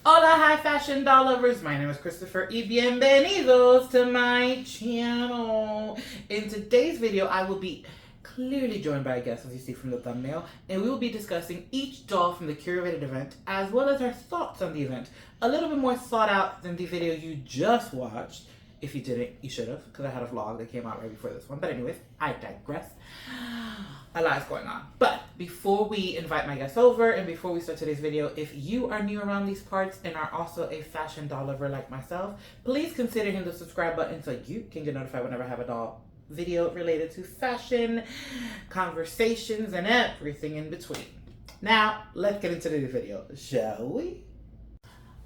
Hola, high fashion doll lovers. My name is Christopher y bienvenidos to my channel. In today's video, I will be clearly joined by a guest, as you see from the thumbnail, and we will be discussing each doll from the curated event, as well as our thoughts on the event. A little bit more thought out than the video you just watched. If you didn't, you should have, because I had a vlog that came out right before this one. But anyways, I digress. A lot is going on. But before we invite my guests over and before we start today's video, if you are new around these parts and are also a fashion doll lover like myself, please consider hitting the subscribe button so you can get notified whenever I have a doll video related to fashion, conversations, and everything in between. Now, let's get into the video, shall we?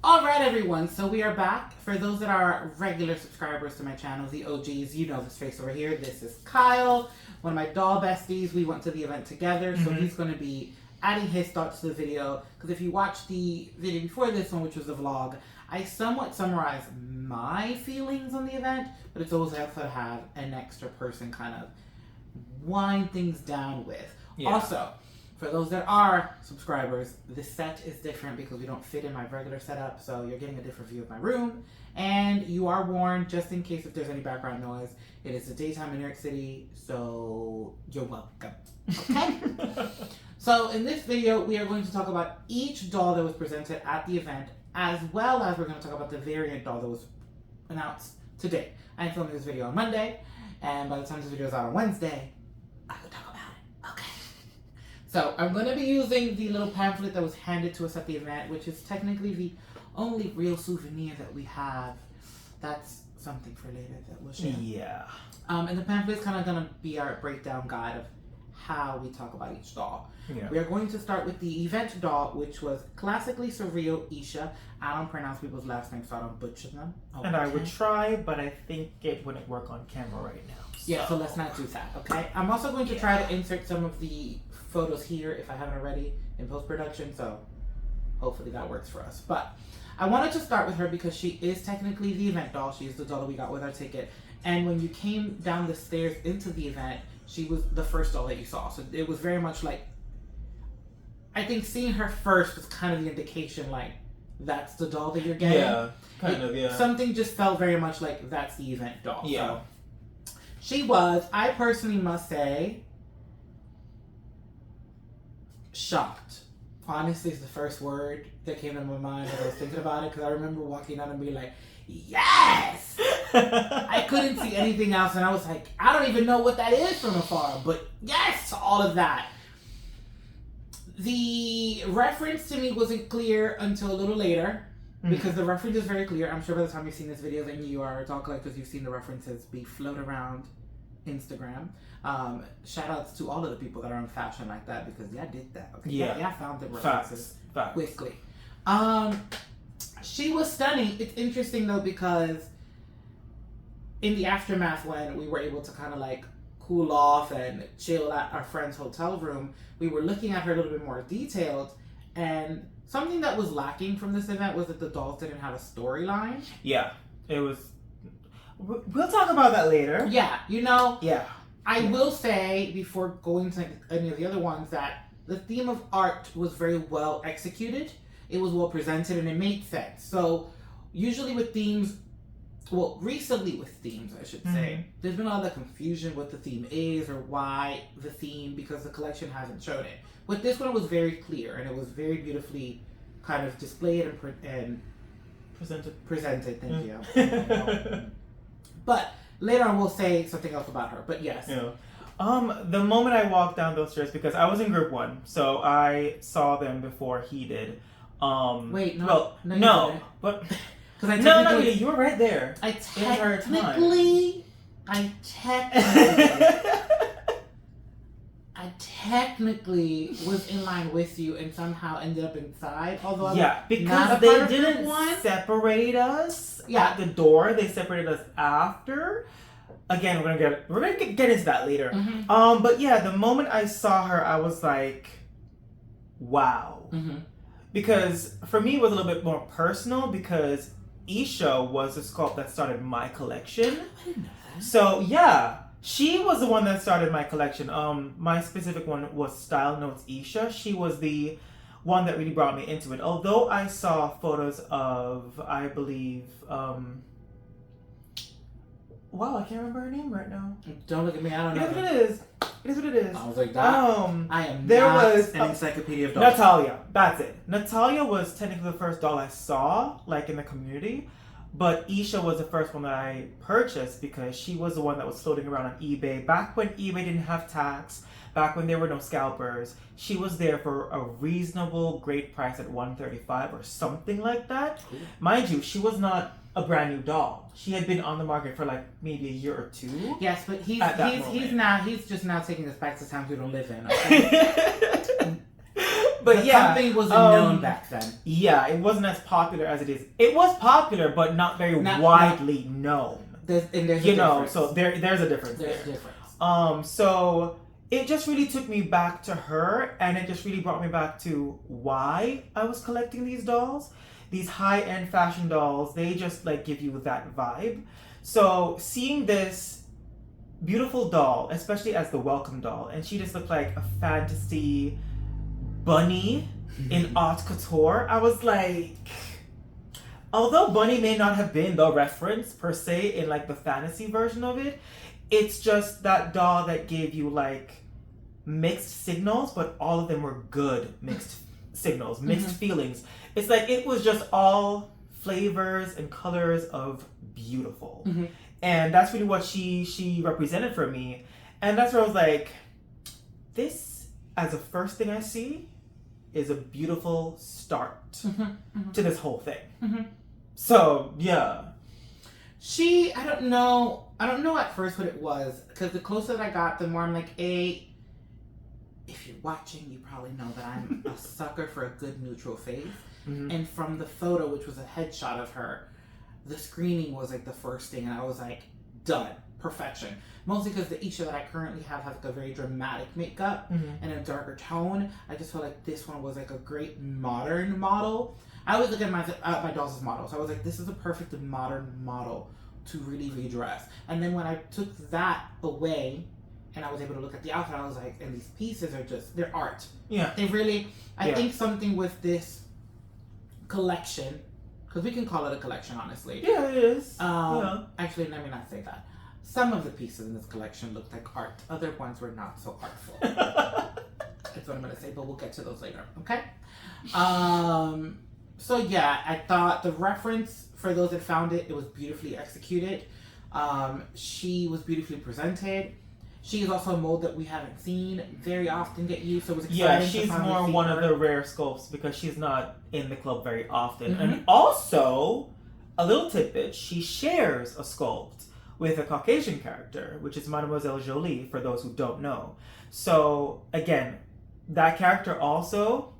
Alright everyone, so we are back. For those that are regular subscribers to my channel, the OGs, you know this face over here. This is Kyle, one of my doll besties. We went to the event together, so he's going to be adding his thoughts to the video. Because if you watched the video before this one, which was the vlog, I somewhat summarized my feelings on the event, but it's always helpful to have an extra person kind of wind things down with. Yeah. Also, for those that are subscribers, the set is different because we don't fit in my regular setup, so you're getting a different view of my room. And you are warned, just in case if there's any background noise, it is the daytime in New York City, so you're welcome. Okay? So in this video, we are going to talk about each doll that was presented at the event, as well as we're going to talk about the variant doll that was announced today. I'm filming this video on Monday, and by the time this video is out on Wednesday, I could talk about it. Okay. So I'm going to be using the little pamphlet that was handed to us at the event, which is technically the only real souvenir that we have. That's something for later that we'll share. Yeah. And the pamphlet is kind of going to be our breakdown guide of how we talk about each doll. Yeah. We are going to start with the event doll, which was classically surreal Isha. I don't pronounce people's last names, so I don't butcher them. Okay. And I would try, but I think it wouldn't work on camera right now. So. Yeah, so let's not do that, okay? I'm also going to try to insert some of the photos here if I haven't already in post-production, so hopefully that works for us. But I wanted to start with her because she is technically the event doll. She is the doll that we got with our ticket. And when you came down the stairs into the event, she was the first doll that you saw. So it was very much like, I think seeing her first was kind of the indication, like, that's the doll that you're getting. Yeah, kind of, yeah. Something just felt very much like that's the event doll. Yeah. So she was, I personally must say, shocked. Honestly, is the first word that came to my mind as I was thinking about it, because I remember walking out and being like, yes! I couldn't see anything else, and I was like, I don't even know what that is from afar, but yes to all of that. The reference to me wasn't clear until a little later, because the reference is very clear. I'm sure by the time you've seen this video, then you are doll collectors, you've seen the references be float around Instagram. Shout outs to all of the people that are on fashion like that, because I did that. Okay? Yeah, I found the references quickly. She was stunning. It's interesting though, because in the aftermath, when we were able to kind of like cool off and chill at our friend's hotel room, we were looking at her a little bit more detailed, and something that was lacking from this event was that the dolls didn't have a storyline. Yeah, it was. We'll talk about that later. Yeah, you know. Yeah. I will say, before going to any of the other ones, that the theme of art was very well executed. It was well presented and it made sense. So usually with themes, well, recently with themes, I should say, there's been a lot of confusion what the theme is or why the theme, because the collection hasn't shown it. With this one, it was very clear and it was very beautifully kind of displayed and presented. Thank you. But later on, we'll say something else about her. But yes. Yeah. The moment I walked down those stairs, because I was in group 1, so I saw them before he did. Wait, no. Well, no, but because you were right there. I technically was in line with you and somehow ended up inside. Although because they didn't separate us at the door. They separated us after. Again, we're gonna get into that later. But yeah, the moment I saw her, I was like, wow. Because for me, it was a little bit more personal, because Isha was the sculpt that started my collection. I didn't know that. So yeah, she was the one that started my collection. My specific one was Style Notes Isha. She was the one that really brought me into it. Although I saw photos of, I believe, wow, I can't remember her name right now. Don't look at me. I don't know. It is what it is. It is what it is. I was like, that. I am there not was an encyclopedia of dolls. Natalia. That's it. Natalia was technically the first doll I saw, like in the community. But Isha was the first one that I purchased because she was the one that was floating around on eBay. Back when eBay didn't have tax, back when there were no scalpers, she was there for a reasonable, great price at $135 or something like that. Cool. Mind you, she was not a brand new doll. She had been on the market for like maybe a year or two. Yes, but he's just now taking us back to times we don't live in. Okay? But the company wasn't known back then. Yeah, it wasn't as popular as it is. It was popular, but not very widely known. There's a difference. So there's a difference. There's a difference. So it just really took me back to her, and it just really brought me back to why I was collecting these dolls. These high-end fashion dolls, they just like give you that vibe. So seeing this beautiful doll, especially as the welcome doll, and she just looked like a fantasy bunny in haute couture. I was like, although bunny may not have been the reference per se in like the fantasy version of it, it's just that doll that gave you like mixed signals, but all of them were good mixed signals, mixed feelings. It's like it was just all flavors and colors of beautiful. And that's really what she represented for me. And that's where I was like, this as a first thing I see is a beautiful start to this whole thing. So yeah. I don't know at first what it was, because the closer that I got, the more I'm like, if you're watching, you probably know that I'm a sucker for a good neutral face. And from the photo, which was a headshot of her, the screening was like the first thing, and I was like, done. Perfection. Mostly because the Isha that I currently have has like a very dramatic makeup and a darker tone. I just felt like this one was like a great modern model. I always look at my dolls as models. So I was like, this is a perfect modern model to really redress. And then when I took that away and I was able to look at the outfit, I was like, and these pieces are just, they're art. Yeah. They really, I think something with this collection, because we can call it a collection, honestly. Yeah, it is. Actually, let me not say that. Some of the pieces in this collection looked like art. Other ones were not so artful. That's what I'm going to say, but we'll get to those later, okay? So yeah, I thought the reference, for those that found it, it was beautifully executed. She was beautifully presented. She is also a mold that we haven't seen very often get used, so it was exciting. Yeah, she's more one of the rare sculpts because she's not in the club very often. And also, a little tidbit, she shares a sculpt with a Caucasian character, which is Mademoiselle Jolie, for those who don't know. So, again, that character also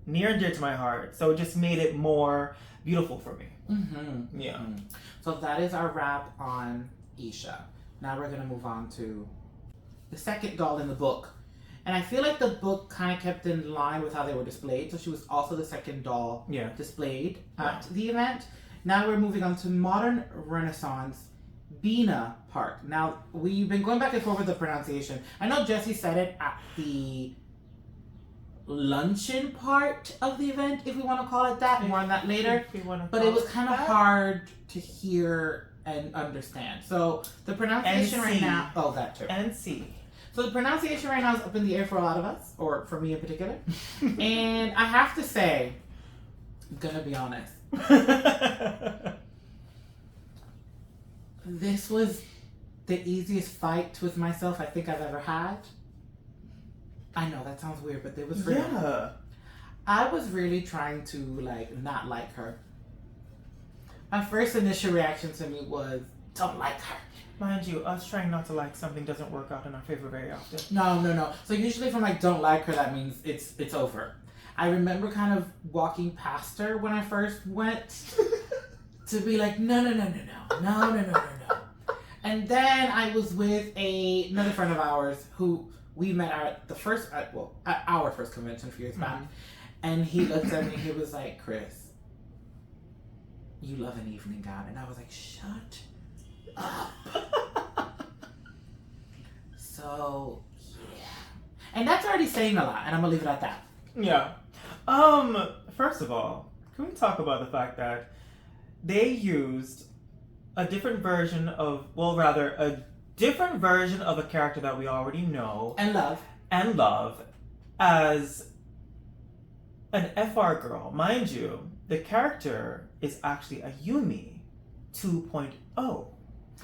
near and dear to my heart. So it just made it more beautiful for me. Yeah. So that is our wrap on Isha. Now we're going to move on to the second doll in the book. And I feel like the book kind of kept in line with how they were displayed. So she was also the second doll displayed at the event. Now we're moving on to Modern Renaissance Bina Park. Now, we've been going back and forth with the pronunciation. I know Jessie said it at the luncheon part of the event, if we want to call it that. More on that later. But it was kind of hard to hear and understand. So the pronunciation right now... Oh, that too. NC. So the pronunciation right now is up in the air for a lot of us, or for me in particular. And I have to say, I'm going to be honest. This was the easiest fight with myself I think I've ever had. I know that sounds weird, but it was real. Yeah. I was really trying to not like her. My first initial reaction to me was, don't like her. Mind you, us trying not to like something doesn't work out in our favor very often. No. So usually if I'm like, don't like her, that means it's over. I remember kind of walking past her when I first went to be like, no. And then I was with another friend of ours who we met at our first convention a few years back. And he looked at me and he was like, Chris, you love an evening gown. And I was like, shut up. So, yeah. And that's already saying a lot, and I'm going to leave it at that. Yeah. First of all, can we talk about the fact that they used a different version of, a different version of a character that we already know and love as an FR girl. Mind you, the character is actually a Yumi 2.0.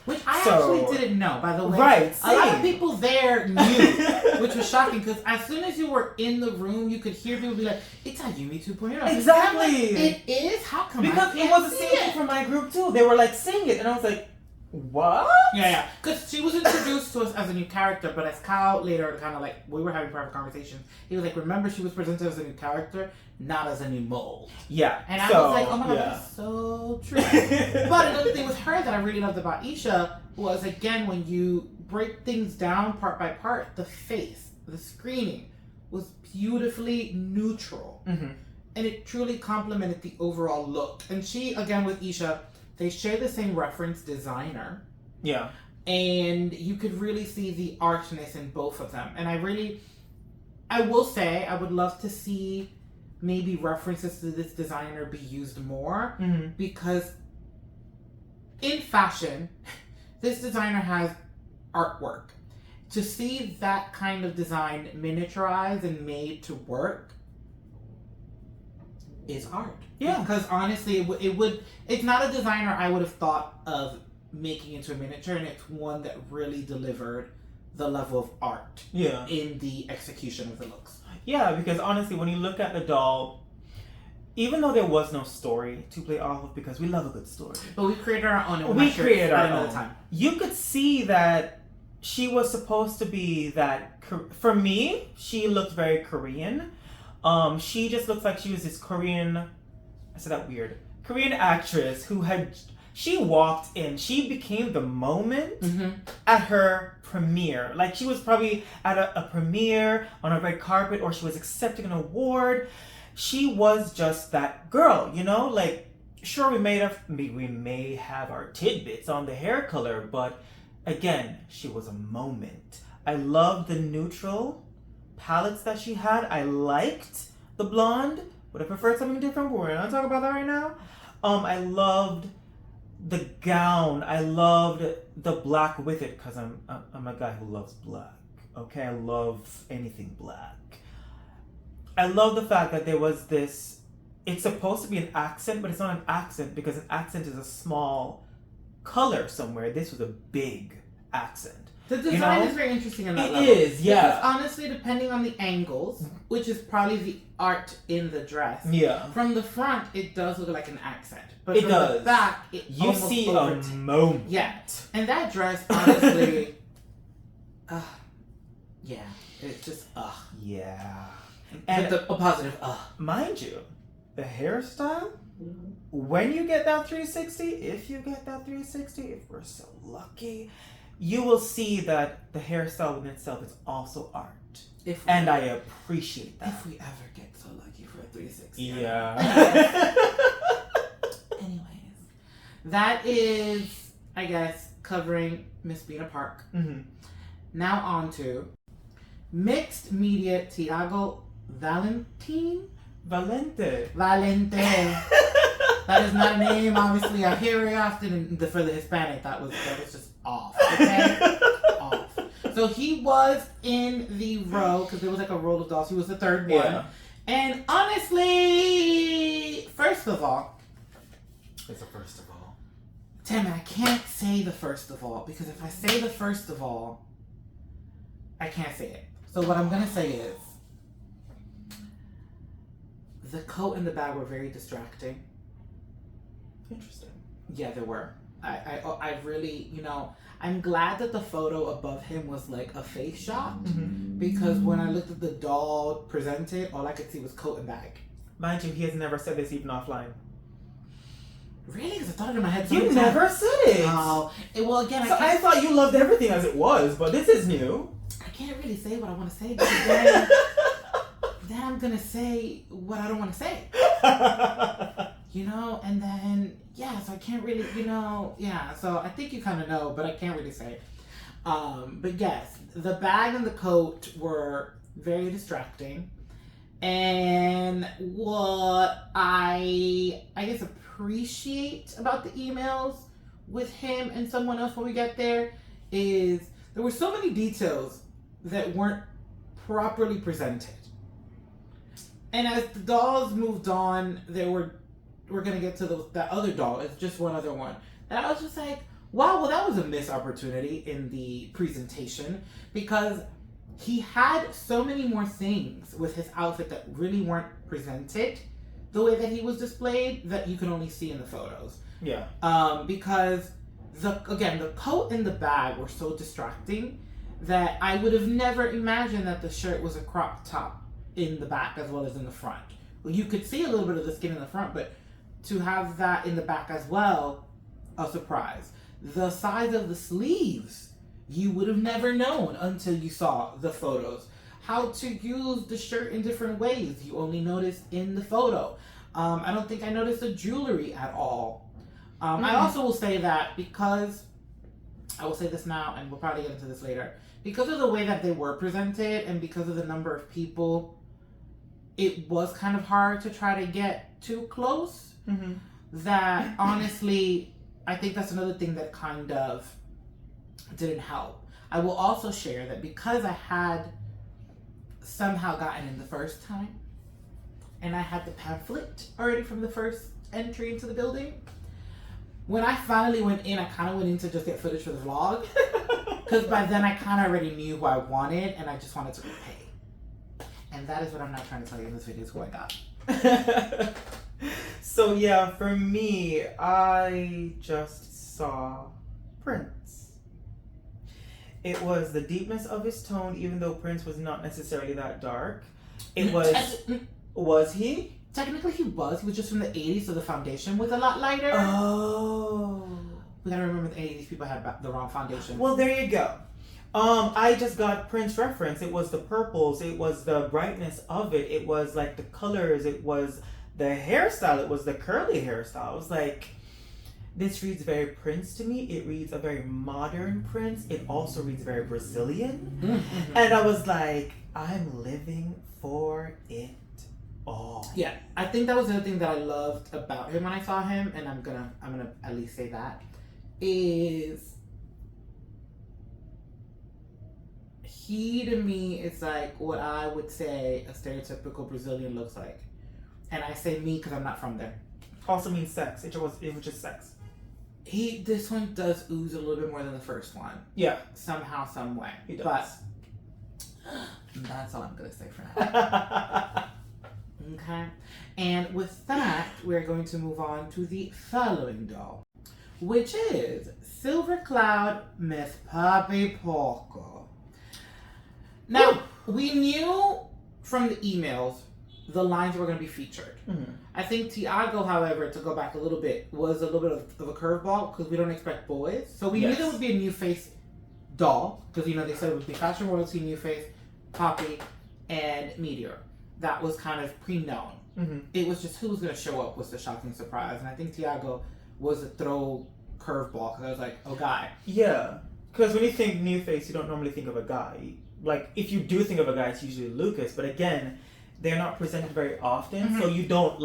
Which I actually didn't know, by the way. Right, same. A lot of people there knew, which was shocking, because as soon as you were in the room, you could hear people be like, it's a Yumi 2.0. Exactly. It is? How come because it was the same thing from my group, too. They were like, saying it, and I was like, what? Yeah. Because she was introduced to us as a new character, but as Kyle later kind of like, we were having private conversations, he was like, remember she was presented as a new character, not as a new mold. Yeah. And I was like, oh my God, that's so true. But another thing with her that I really loved about Isha was, again, when you break things down part by part, the face, the screening was beautifully neutral. Mm-hmm. And it truly complemented the overall look. And she, again, with Isha, they share the same reference designer. Yeah. And you could really see the archness in both of them. And I will say, I would love to see maybe references to this designer be used more. Mm-hmm. Because in fashion, this designer has artwork. To see that kind of design miniaturized and made to work is art. Yeah. Because honestly, it's not a designer I would have thought of making into a miniature, and it's one that really delivered the level of art in the execution of the looks. Yeah, because honestly, when you look at the doll, even though there was no story to play off of, because we love a good story. But we created our own. We created our own. Time. You could see that she was supposed to be that. For me, she looked very Korean. She just looks like she was this Korean. I said that weird. Korean actress who she walked in. She became the moment at her premiere. Like she was probably at a premiere on a red carpet, or she was accepting an award. She was just that girl, you know? Like, sure, we may have our tidbits on the hair color, but again, she was a moment. I loved the neutral palettes that she had. I liked the blonde. Would have preferred something different, but we're not talking about that right now. I loved the gown. I loved the black with it, because I'm a guy who loves black. Okay, I love anything black. I love the fact that there was this. It's supposed to be an accent, but it's not an accent, because an accent is a small color somewhere. This was a big accent. The design is very interesting in that level. It is, yeah. Because honestly, depending on the angles, which is probably the art in the dress. Yeah. From the front, it does look like an accent. But from the back, you see a moment. Yeah. And that dress, honestly, yeah. It's just, Yeah. And a positive, Mind you, the hairstyle, when you get that 360, if we're so lucky, you will see that the hairstyle in itself is also art. And I appreciate that. If we ever get so lucky for a 360. Yeah. Anyways, that is, I guess, covering Miss Bina Park. Mm-hmm. Now on to mixed media Thiago Valente. That is not a name, obviously. I hear it often for the Hispanic. That was just off. Okay? Off. So he was in the row, because there was like a row of dolls. He was the third one. And honestly, first of all. It's a first of all. Damn it, I can't say the first of all, because if I say the first of all, I can't say it. So what I'm going to say is, the coat and the bag were very distracting. Interesting. Yeah, they were. I really, I'm glad that the photo above him was like a face shot, because when I looked at the doll presented, all I could see was coat and bag. Mind you, he has never said this even offline. Really? Because I thought it in my head. You never said it. Oh, well, again, I thought you loved everything as it was, but this is new. I can't really say what I want to say, because then I'm gonna say what I don't want to say. And then, so I can't really, so I think you kind of know, but I can't really say. But yes, the bag and the coat were very distracting. And what I guess appreciate about the emails with him and someone else when we get there is there were so many details that weren't properly presented. And as the dolls moved on, we're gonna get to that other doll. It's just one other one. And I was just like, wow, well that was a missed opportunity in the presentation because he had so many more things with his outfit that really weren't presented the way that he was displayed that you can only see in the photos. Yeah. Because the coat and the bag were so distracting that I would have never imagined that the shirt was a crop top in the back as well as in the front. Well, you could see a little bit of the skin in the front, but to have that in the back as well, a surprise. The size of the sleeves, you would have never known until you saw the photos. How to use the shirt in different ways, you only noticed in the photo. I don't think I noticed the jewelry at all. I also will say that because, I will say this now and we'll probably get into this later, because of the way that they were presented and because of the number of people, it was kind of hard to try to get too close. That honestly, I think that's another thing that kind of didn't help. I will also share that because I had somehow gotten in the first time and I had the pamphlet already from the first entry into the building, when I finally went in, I kind of went in to just get footage for the vlog because by then I kind of already knew who I wanted and I just wanted to pay. And that is what I'm not trying to tell you in this video is who I got. So yeah, for me, I just saw Prince. It was the deepness of his tone, even though Prince was not necessarily that dark. It was he? Technically he was just from the 80s, so the foundation was a lot lighter. Oh. We gotta remember the 80s people had the wrong foundation. Well, there you go. I just got Prince reference. It was the purples, it was the brightness of it, it was like the colors, it was the hairstyle, it was the curly hairstyle. I was like, this reads very Prince to me. It reads a very modern Prince. It also reads very Brazilian. And I was like, I'm living for it all. Yeah, I think that was the other thing that I loved about him when I saw him, and I'm gonna at least say that, is he to me is like what I would say a stereotypical Brazilian looks like. And I say me because I'm not from there. Also means sex. It was just sex. This one does ooze a little bit more than the first one. Yeah. Somehow, some way. He does. But that's all I'm gonna say for now. Okay. And with that, we're going to move on to the following doll, which is Silver Cloud Miss Poppy Porco. Now, we knew from the emails the lines were going to be featured. I think Thiago, however, to go back a little bit, was a little bit of a curveball because we don't expect boys. So we knew there would be a new face doll because, they said it would be Fashion Royalty, New Face, Poppy, and Meteor. That was kind of pre-known. It was just who was going to show up was the shocking surprise. And I think Thiago was a throw curveball because I was like, oh, guy. Yeah. Because when you think New Face, you don't normally think of a guy. Like, if you do think of a guy, it's usually Lucas. But again, they're not presented very often, so you don't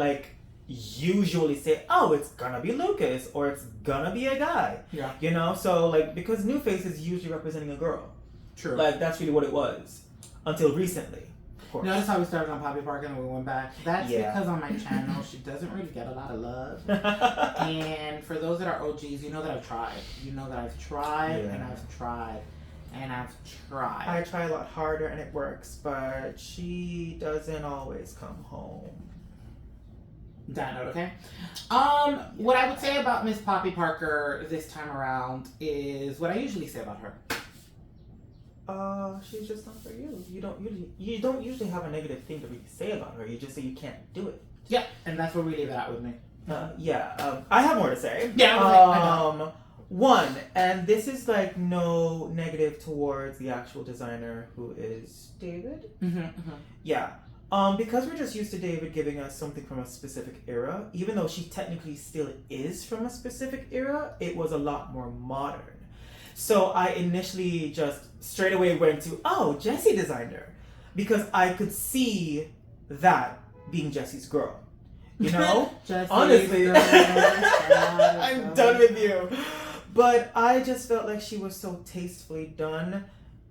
usually say, oh, it's gonna be Lucas or it's gonna be a guy. Yeah. So because New Face is usually representing a girl. True. That's really what it was until recently. Of course. Notice how we started on Poppy Parker and we went back. That's because on my channel she doesn't really get a lot of love. And for those that are OGs, you know that I've tried. You know that I've tried and I've tried. And I've tried. I try a lot harder and it works, but she doesn't always come home. That note, okay? What I would say about Miss Poppy Parker this time around is what I usually say about her. She's just not for you. You don't usually have a negative thing to really say about her. You just say you can't do it. Yeah, and that's where we leave it at with me. I have more to say. Yeah, I know. One, and this is no negative towards the actual designer who is David. Yeah. Because we're just used to David giving us something from a specific era, even though she technically still is from a specific era, it was a lot more modern. So I initially just straight away went to, oh, Jessie designed her. Because I could see that being Jesse's girl. You know? Jesse's Honestly. girl, I'm done with you. But I just felt like she was so tastefully done.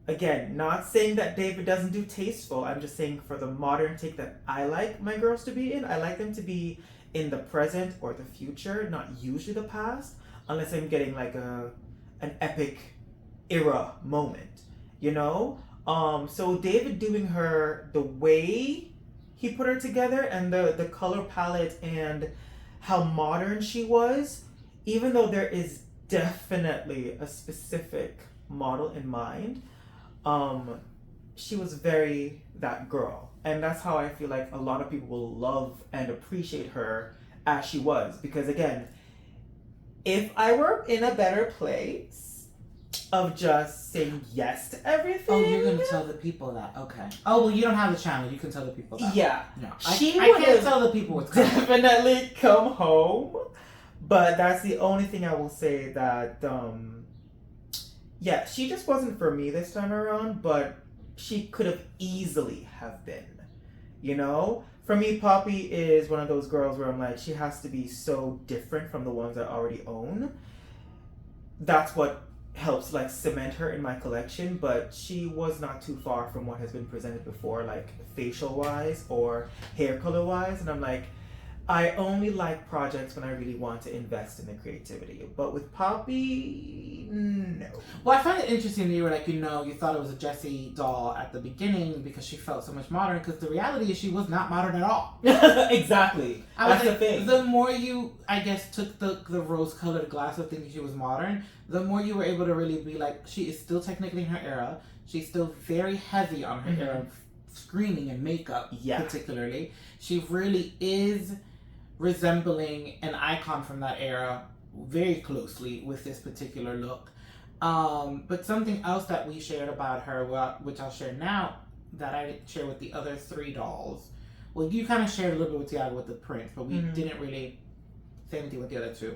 Again, not saying that David doesn't do tasteful. I'm just saying for the modern take that I like my girls to be in, I like them to be in the present or the future, not usually the past, unless I'm getting like an epic era moment, you know? So David doing her the way he put her together and the color palette and how modern she was, even though there is definitely a specific model in mind, she was very that girl. And that's how I feel like a lot of people will love and appreciate her as she was. Because again, if I were in a better place of just saying yes to everything. Oh, you're gonna tell the people that. Okay. Oh, well, you don't have a channel. You can tell the people that. Yeah. No. I can't tell the people what's coming. Definitely come home. But that's the only thing I will say that, yeah, she just wasn't for me this time around, but she could have easily have been, you know? For me, Poppy is one of those girls where I'm like, she has to be so different from the ones I already own. That's what helps, like, cement her in my collection, but she was not too far from what has been presented before, like, facial-wise or hair color-wise, and I'm like, I only like projects when I really want to invest in the creativity. But with Poppy, no. Well, I find it interesting that you were like, you thought it was a Jessie doll at the beginning because she felt so much modern, because the reality is she was not modern at all. Exactly. That's the thing. The more you, I guess, took the rose-colored glass of thinking she was modern, the more you were able to really be like, she is still technically in her era. She's still very heavy on her era, screening and makeup, particularly. She really is resembling an icon from that era very closely with this particular look. But something else that we shared about her, which I'll share now, that I didn't share with the other three dolls. Well, you kind of shared a little bit with Thiago with the prince, but we didn't really say anything with the other two.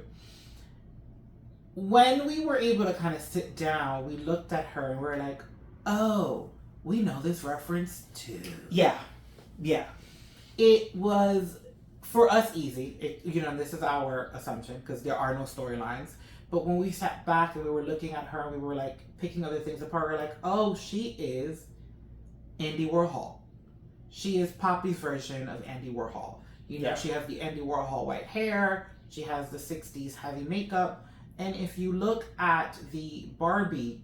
When we were able to kind of sit down, we looked at her and we're like, oh, we know this reference too. Yeah. It was, for us, easy. And this is our assumption because there are no storylines. But when we sat back and we were looking at her and we were like picking other things apart, we we're like, oh, she is Andy Warhol. She is Poppy's version of Andy Warhol. She has the Andy Warhol white hair. She has the 60s heavy makeup. And if you look at the Barbie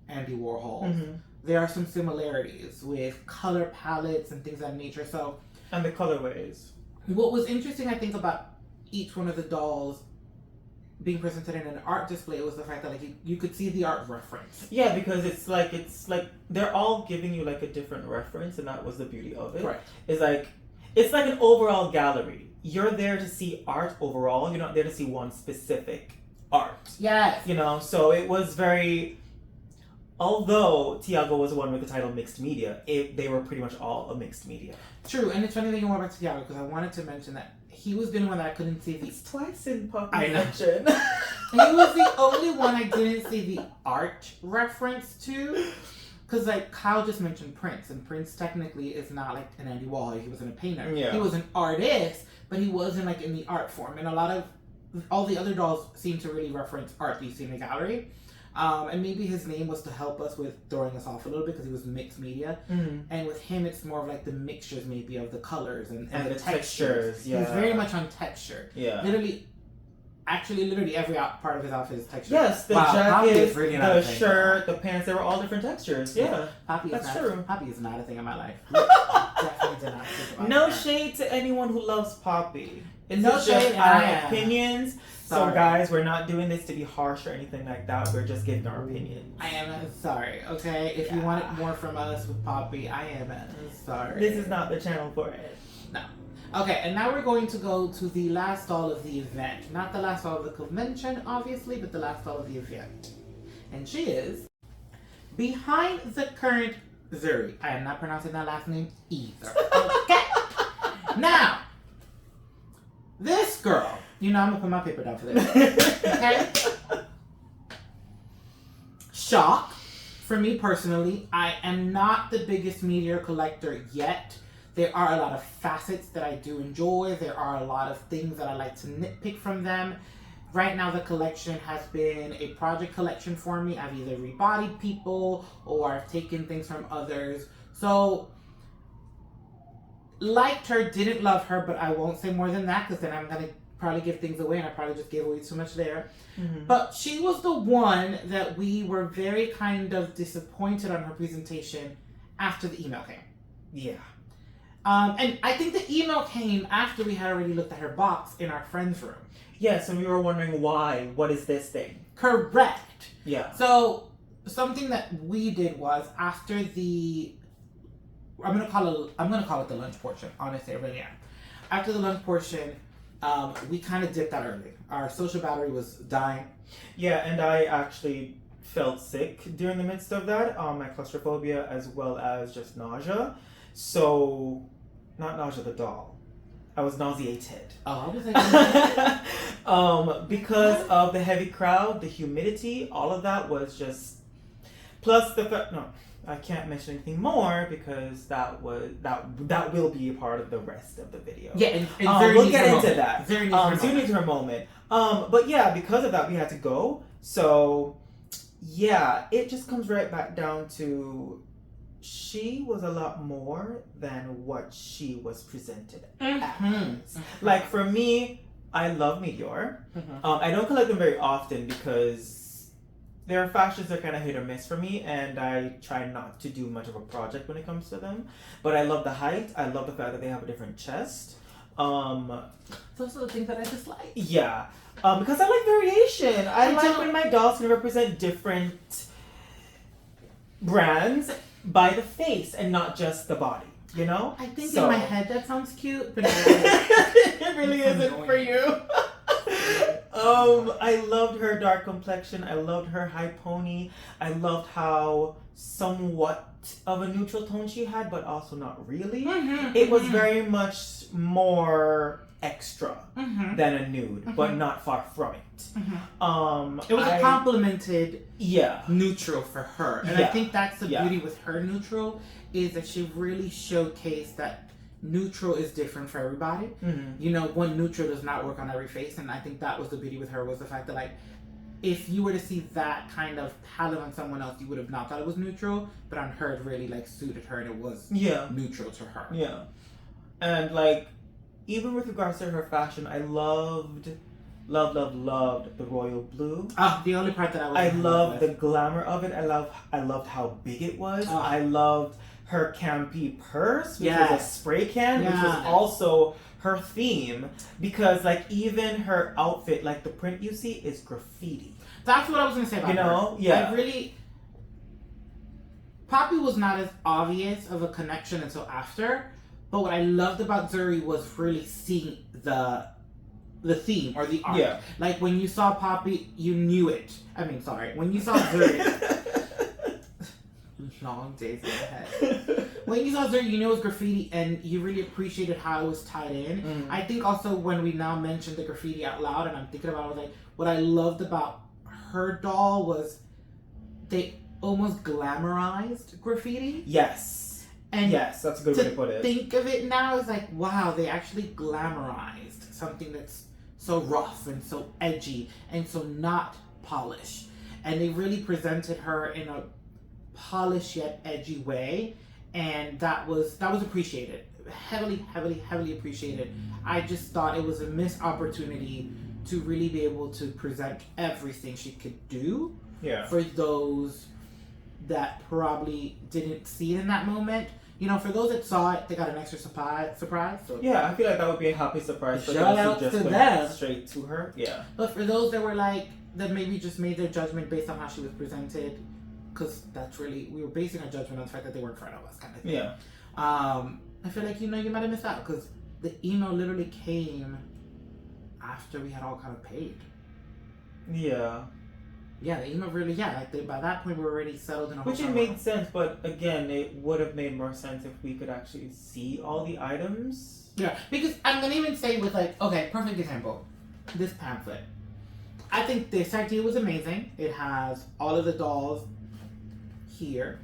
Andy Warhol, there are some similarities with color palettes and things of that nature. So, and the colorways. What was interesting, I think, about each one of the dolls being presented in an art display was the fact that you could see the art reference. Yeah, because it's like they're all giving you like a different reference, and that was the beauty of it. Right. It's like an overall gallery. You're there to see art overall. You're not there to see one specific art. Yes. So it was very. Although Thiago was the one with the title mixed media, they were pretty much all a mixed media. True, and it's funny that you went back to Thiago because I wanted to mention that he was the only one that I couldn't see the... It's twice in Poppy's I know. section. He was the only one I didn't see the art reference to. Because Kyle just mentioned Prince, and Prince technically is not like an Andy Warhol. He wasn't a painter. Yeah. He was an artist, but he wasn't in the art form. And all the other dolls seem to really reference art that you see in the gallery. And maybe his name was to help us with throwing us off a little bit because he was mixed media. And with him, it's more of the mixtures maybe of the colors and the textures. Yeah. He was very much on texture. Yeah. Literally every part of his outfit is texture. Yes, the jacket, really the shirt, the pants, they were all different textures. Yeah. That's true. Poppy is not a thing in my life. Definitely did not think about No that. shade to anyone who loves Poppy. It's No just shade, our I am. opinions. Sorry. So guys, we're not doing this to be harsh or anything like that. We're just giving our opinions. I am sorry, okay? If you wanted more from us with Poppy, I am sorry. This is not the channel for it. No. Okay, and now we're going to go to the last doll of the event. Not the last doll of the convention, obviously, but the last doll of the event. And she is behind the current Zuri. I am not pronouncing that last name either. Okay. Now, this girl, I'm gonna put my paper down for this. Okay? Shock. For me personally, I am not the biggest meteor collector yet. There are a lot of facets that I do enjoy. There are a lot of things that I like to nitpick from them. Right now, the collection has been a project collection for me. I've either rebodied people or I've taken things from others. So, liked her, didn't love her, but I won't say more than that because then I'm going to probably give things away and I probably just gave away too much there. Mm-hmm. But she was the one that we were very kind of disappointed on her presentation after the email came. Yeah. And I think the email came after we had already looked at her box in our friend's room. Yes, and we were wondering why. What is this thing? Correct. Yeah. So something that we did was after the, I'm gonna call it the lunch portion. Honestly, I really am. After the lunch portion, we kind of dipped out early. Our social battery was dying. Yeah, and I actually felt sick during the midst of that. My claustrophobia as well as just nausea. So, not nausea, the doll. I was nauseated. Oh, I was like, because of the heavy crowd, the humidity, all of that was just. Plus the fact, no, I can't mention anything more because that will be a part of the rest of the video. Yeah, and we'll get into that. Zuri needs her moment. But yeah, because of that, we had to go. So yeah, it just comes right back down to. She was a lot more than what she was presented as. Mm-hmm. Like for me, I love Meteor. Mm-hmm. I don't collect them very often because their fashions are kind of hit or miss for me, and I try not to do much of a project when it comes to them. But I love the height. I love the fact that they have a different chest. Those are the things that I dislike. Yeah, because I like variation. I like when my dolls can represent different brands by the face and not just the body, you know? I think in my head that sounds cute, but it really isn't for you. I loved her dark complexion. I loved her high pony. I loved how somewhat of a neutral tone she had, but also not really. Mm-hmm, it was very much more extra than a nude, but not far from it. It was a complimented neutral for her. And I think that's the beauty with her neutral is that she really showcased that neutral is different for everybody. You know, one neutral does not work on every face, and I think that was the beauty with her was the fact that like if you were to see that kind of palette on someone else, you would have not thought it was neutral, but on her it really like suited her and it was neutral to her. Yeah. And like even with regards to her fashion, I loved the royal blue. The only part that I loved the glamour of it. I loved how big it was. I loved her campy purse, which was a spray can, which was also her theme. Because like even her outfit, like the print you see is graffiti. That's what I was gonna say about her. Yeah. I really Poppy was not as obvious of a connection until after. But what I loved about Zuri was really seeing the theme or the art. Yeah. Like when you saw Poppy, you knew it. When you saw Zuri, long days in my head. When you saw Zuri, you knew it was graffiti, and you really appreciated how it was tied in. I think also when we now mentioned the graffiti out loud, and I'm thinking about it, I was like, what I loved about her doll was they almost glamorized graffiti. Yes. And yes, that's a good way to put it. Think of it now as like, wow, they actually glamorized something that's so rough and so edgy and so not polished. And they really presented her in a polished yet edgy way. And that was appreciated. Heavily appreciated. I just thought it was a missed opportunity to really be able to present everything she could do for those that probably didn't see it in that moment. You know, for those that saw it, they got an extra surprise. So yeah, I feel like that would be a happy surprise. Shout out to them. Straight to her. Yeah. But for those that were like, that maybe just made their judgment based on how she was presented, because that's really, we were basing our judgment on the fact that they were in front of us kind of thing. Yeah. I feel like, you know, you might have missed out because the email literally came after we had all kind of paid. Yeah. Yeah, the email really, like by that point we were already settled in a Which it made sense, but again, it would have made more sense if we could actually see all the items. Yeah, because I'm going to even say with like, okay, perfect example, this pamphlet. I think this idea was amazing. It has all of the dolls here.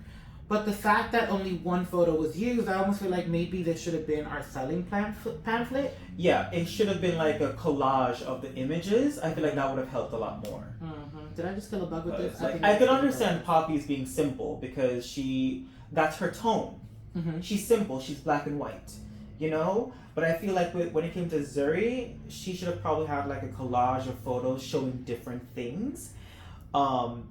But the fact that only one photo was used, I almost feel like maybe this should have been our selling pamphlet. Yeah, it should have been like a collage of the images. I feel like that would have helped a lot more. Mm-hmm. Did I just kill a bug with this? Like, I could understand Poppy's being simple because that's her tone. Mm-hmm. She's simple. She's black and white, you know. But I feel like when it came to Zuri, she should have probably had like a collage of photos showing different things,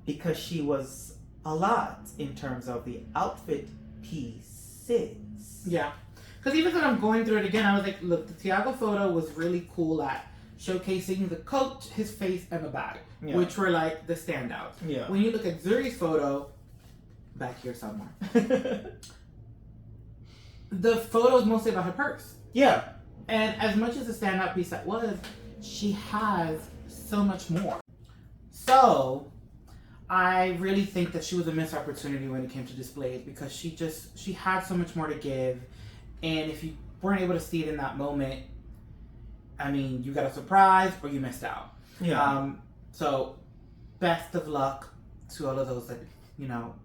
because she was a lot in terms of the outfit pieces. Yeah, because even when I'm going through it again, I was like, look, the Thiago photo was really cool at showcasing the coat, his face, and the bag, which were like the standouts. Yeah. When you look at Zuri's photo, back here somewhere, the photo is mostly about her purse. Yeah. And as much as the standout piece that was, she has so much more. So I really think that she was a missed opportunity when it came to displays because she had so much more to give. And if you weren't able to see it in that moment, I mean, you got a surprise or you missed out. Yeah. So best of luck to all of those that, you know,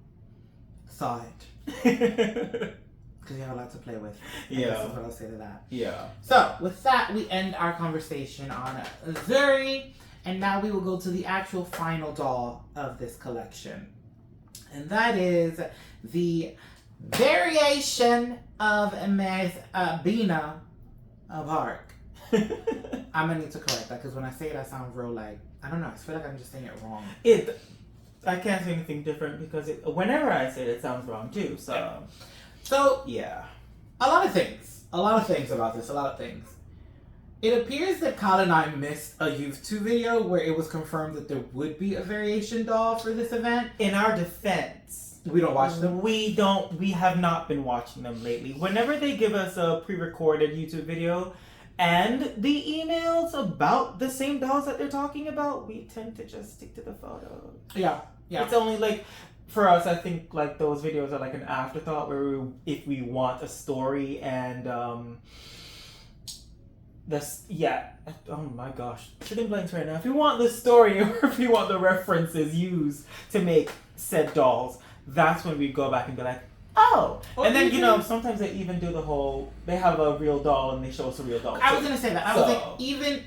saw it. Because you have a lot to play with. Yeah. This is what I'll say to that. Yeah. So, with that, we end our conversation on Zuri. And now we will go to the actual final doll of this collection. And that is the variation of Ms. Bina Park. I'm going to need to correct that because when I say it, I sound real like, I don't know, I feel like I'm just saying it wrong. I can't say anything different because whenever I say it sounds wrong too. So, yeah. A lot of things about this, a lot of things. It appears that Kyle and I missed a YouTube video where it was confirmed that there would be a variation doll for this event. In our defense, we don't watch them. We have not been watching them lately. Whenever they give us a pre-recorded YouTube video and the emails about the same dolls that they're talking about, we tend to just stick to the photos. Yeah. It's only like, for us, I think like those videos are like an afterthought where if we want a story and oh my gosh, shooting blanks right now. If you want the story or if you want the references used to make said dolls, that's when we go back and be like, oh. And then, you know, sometimes they even do the whole, they have a real doll and they show us a real doll. I was going to say that. I was like, even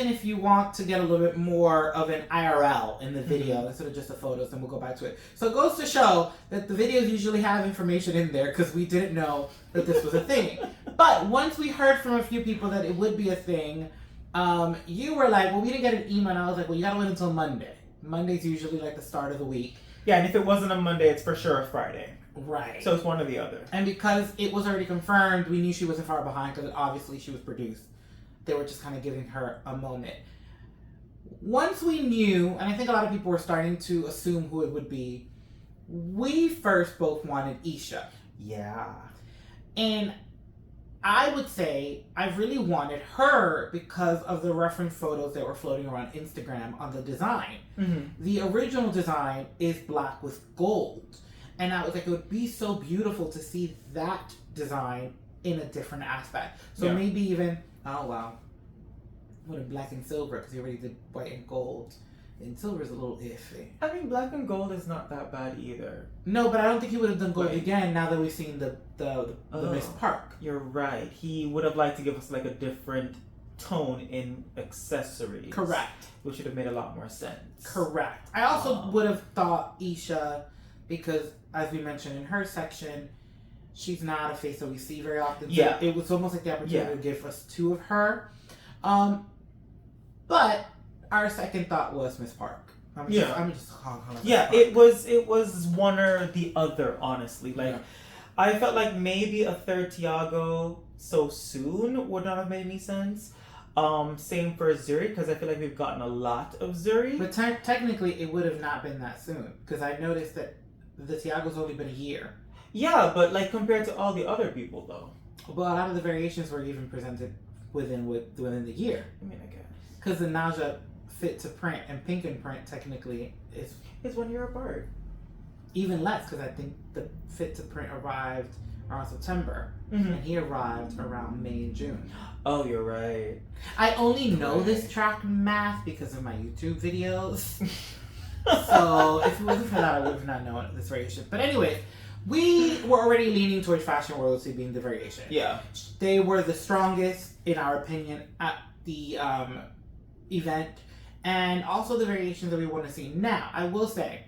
if you want to get a little bit more of an IRL in the video instead of just the photos, then we'll go back to it. So it goes to show that the videos usually have information in there because we didn't know that this was a thing. But once we heard from a few people that it would be a thing, you were like, well, we didn't get an email. And I was like, well, you got to wait until Monday. Monday's usually like the start of the week. Yeah, and if it wasn't a Monday, it's for sure a Friday. Right. So it's one or the other. And because it was already confirmed, we knew she wasn't far behind because obviously she was produced. They were just kind of giving her a moment. Once we knew, and I think a lot of people were starting to assume who it would be, we first both wanted Isha. Yeah. And I would say I really wanted her because of the reference photos that were floating around Instagram on the design. Mm-hmm. The original design is black with gold. And I was like, it would be so beautiful to see that design in a different aspect. So maybe even, oh wow, what a black and silver, because he already did white and gold. And silver's a little iffy. I mean, black and gold is not that bad either. No, but I don't think he would have done gold again now that we've seen the Miss Park. You're right. He would have liked to give us like a different tone in accessories. Correct. Which would have made a lot more sense. Correct. I also would have thought Isha, because as we mentioned in her section, she's not a face that we see very often. So yeah. It was almost like the opportunity to give us two of her. But our second thought was Miss Park. It was one or the other, honestly. Like, I felt like maybe a third Thiago so soon would not have made any sense. Same for Zuri, because I feel like we've gotten a lot of Zuri. But technically, it would have not been that soon, because I noticed that the Thiago's only been a year. Yeah, but like compared to all the other people, though. Well, a lot of the variations were even presented within the year. I mean, I guess. Because the Naja fit to print and pink and print technically is 1 year apart. Even less, because I think the fit to print arrived around September, mm-hmm. and he arrived around May and June. Oh, you're right. I only know this track math because of my YouTube videos. So if it wasn't for that, I would have not known this variation. But anyway, we were already leaning towards fashion royalty being the variation. Yeah. They were the strongest, in our opinion, at the event, and also the variations that we want to see. Now, I will say,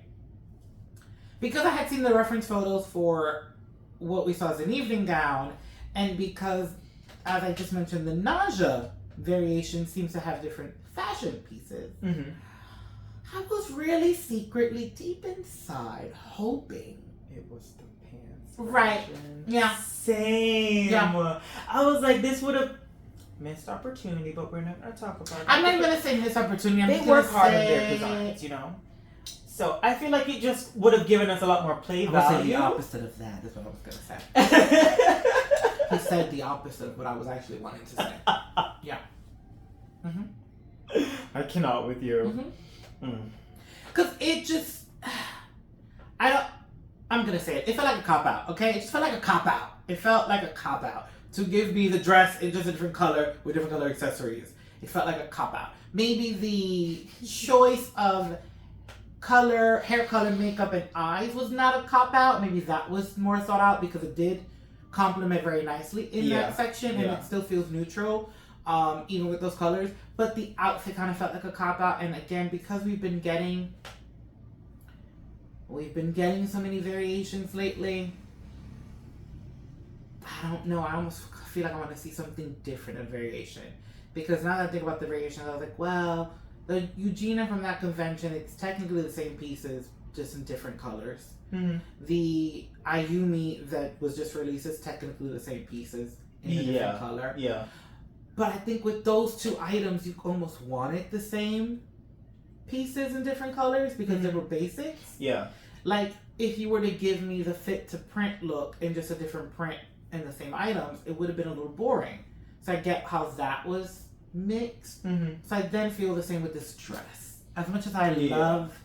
because I had seen the reference photos for what we saw as an evening gown, and because, as I just mentioned, the nausea variation seems to have different fashion pieces, I was really secretly deep inside hoping it was the pants. Right. Fashion. Yeah. Same. Yeah. I was like, this would have missed opportunity, but we're not going to talk about it. I'm not even going to say missed opportunity. I'm they just work gonna hard say... on their designs, you know? So I feel like it just would have given us a lot more play value. I would say the opposite of that is what I was going to say. He said the opposite of what I was actually wanting to say. Yeah. I cannot with you. Because it just... I'm going to say it. It felt like a cop-out, okay? It just felt like a cop-out. It felt like a cop-out. To give me the dress in just a different color with different color accessories. It felt like a cop-out. Maybe the choice of color, hair color, makeup, and eyes was not a cop-out. Maybe that was more thought out because it did complement very nicely in that section, and it still feels neutral, even with those colors. But the outfit kind of felt like a cop-out, and again, because we've been getting so many variations lately, I don't know, I almost feel like I want to see something different in variation. Because now that I think about the variations, I was like, well, the Eugenia from that convention, it's technically the same pieces, just in different colors. The Ayumi that was just released is technically the same pieces in a different color. Yeah. But I think with those two items, you almost wanted the same pieces in different colors because they were basics. Yeah. Like, if you were to give me the fit to print look in just a different print and the same items, it would have been a little boring. So I get how that was mixed. So I then feel the same with this dress. As much as I love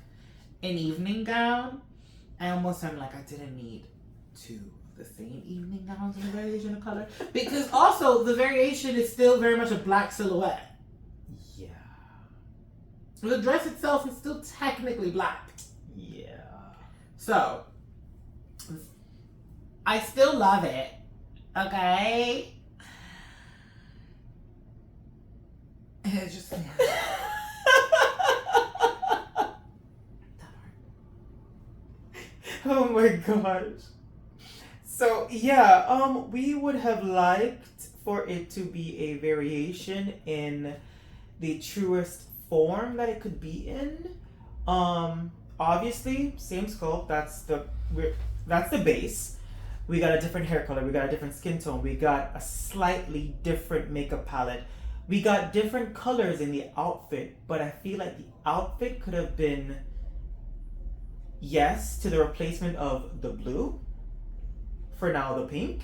an evening gown, I almost am like, I didn't need two of the same evening gowns in a variation of color. Because also, the variation is still very much a black silhouette. Yeah. The dress itself is still technically black. Yeah. So, I still love it. Okay? It's just... Oh my gosh. So yeah, we would have liked for it to be a variation in the truest form that it could be in. Obviously, same sculpt, that's the base. We got a different hair color, we got a different skin tone, we got a slightly different makeup palette. We got different colors in the outfit, but I feel like the outfit could have been yes to the replacement of the blue, for now the pink,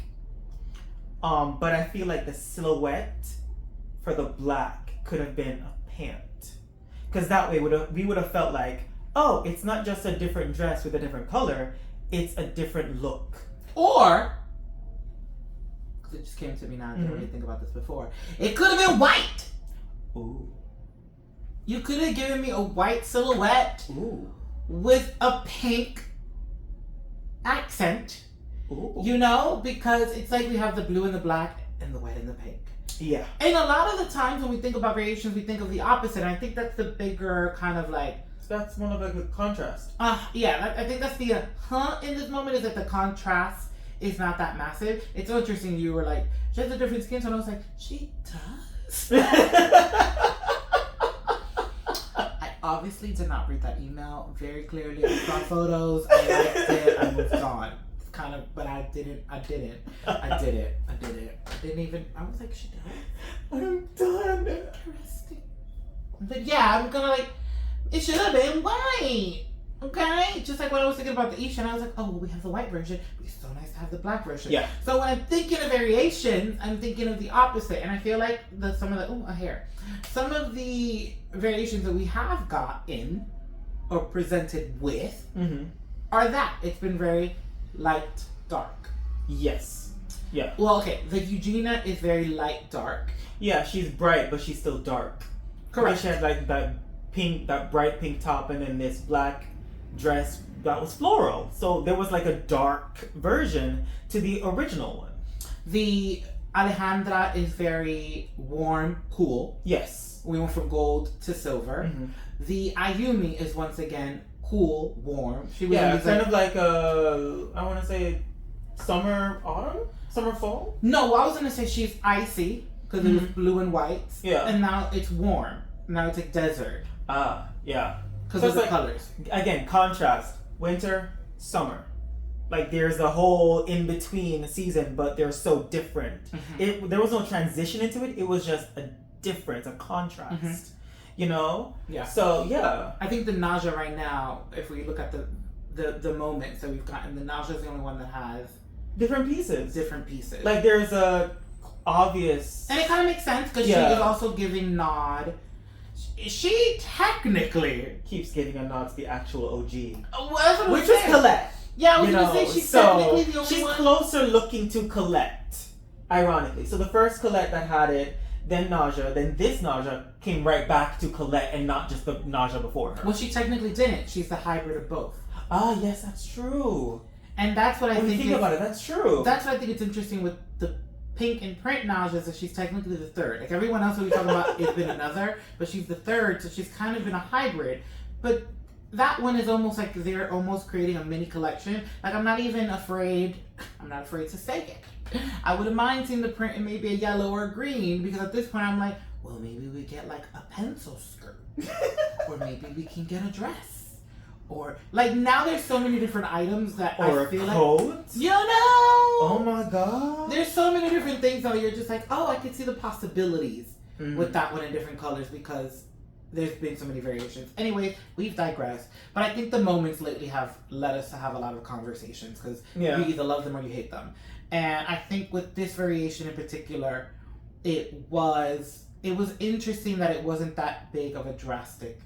but I feel like the silhouette for the black could have been a pant, because that way we would have felt like, oh, it's not just a different dress with a different color, it's a different look. Or, because it just came to me now, I didn't really think about this before, it could have been white. Ooh. You could have given me a white silhouette. Ooh. With a pink accent. Ooh. You know, because it's like we have the blue and the black and the white and the pink. Yeah. And a lot of the times when we think about variations, we think of the opposite. And I think that's the bigger kind of like... That's more of a good contrast. Yeah, I think that's the in this moment is that the contrast is not that massive. It's so interesting. You were like, she has a different skin tone. I was like, she does? Obviously did not read that email very clearly. I saw photos, I liked it, I moved on. It's kind of, but I did it. I didn't even, I was like, she does? I'm done. Interesting. But yeah, I'm gonna like, it should have been white. Okay? Just like when I was thinking about the Isha, and I was like, oh, well, we have the white version. It'd be so nice to have the black version. Yeah. So when I'm thinking of variations, I'm thinking of the opposite. And I feel like some of the variations that we have gotten or presented with are that. It's been very light, dark. Yes. Yeah. Well, okay. The Eugenia is very light, dark. Yeah, she's bright, but she's still dark. Correct. She has like that bright pink top, and then this black dress that was floral. So there was like a dark version to the original one. The Alejandra is very warm, cool. Yes. We went from gold to silver. Mm-hmm. The Ayumi is once again cool, warm. She was kind of like I want to say summer, autumn, summer, fall. No, I was gonna say she's icy because it was blue and white. Yeah. And now it's warm. Now it's like desert. Yeah. Because of the colors. Again, contrast. Winter, summer. Like there's a whole in between season, but they're so different. Mm-hmm. There was no transition into it. It was just a difference, a contrast. Mm-hmm. You know? Yeah. So yeah. I think the nausea right now, if we look at the moments that we've gotten, the nausea is the only one that has different pieces. Like there's a obvious, and it kind of makes sense because she is also giving nod. She technically keeps giving a nod to the actual OG, well, which is Colette. Yeah, I was gonna say she's technically the only she's one. closer looking to Colette, ironically. So the first Colette that had it, then nausea, then this nausea came right back to Colette and not just the nausea before her. Well, she technically didn't. She's the hybrid of both. Ah, yes, that's true. And that's what I think. Think about it, that's true. That's what I think it's interesting with the pink and print nausea is that she's technically the third. Like everyone else that we talk about has been another, but she's the third, so she's kind of been a hybrid. But that one is almost like they're almost creating a mini collection. Like I'm not afraid to say it. I wouldn't mind seeing the print in maybe a yellow or a green, because at this point I'm like, well, maybe we get like a pencil skirt. Or maybe we can get a dress. Or like now there's so many different items that I feel coat? You know. Oh my god. There's so many different things that you're just like, oh, I can see the possibilities with that one in different colors because there's been so many variations. Anyway, we've digressed. But I think the moments lately have led us to have a lot of conversations because you either love them or you hate them. And I think with this variation in particular, it was interesting that it wasn't that big of a drastic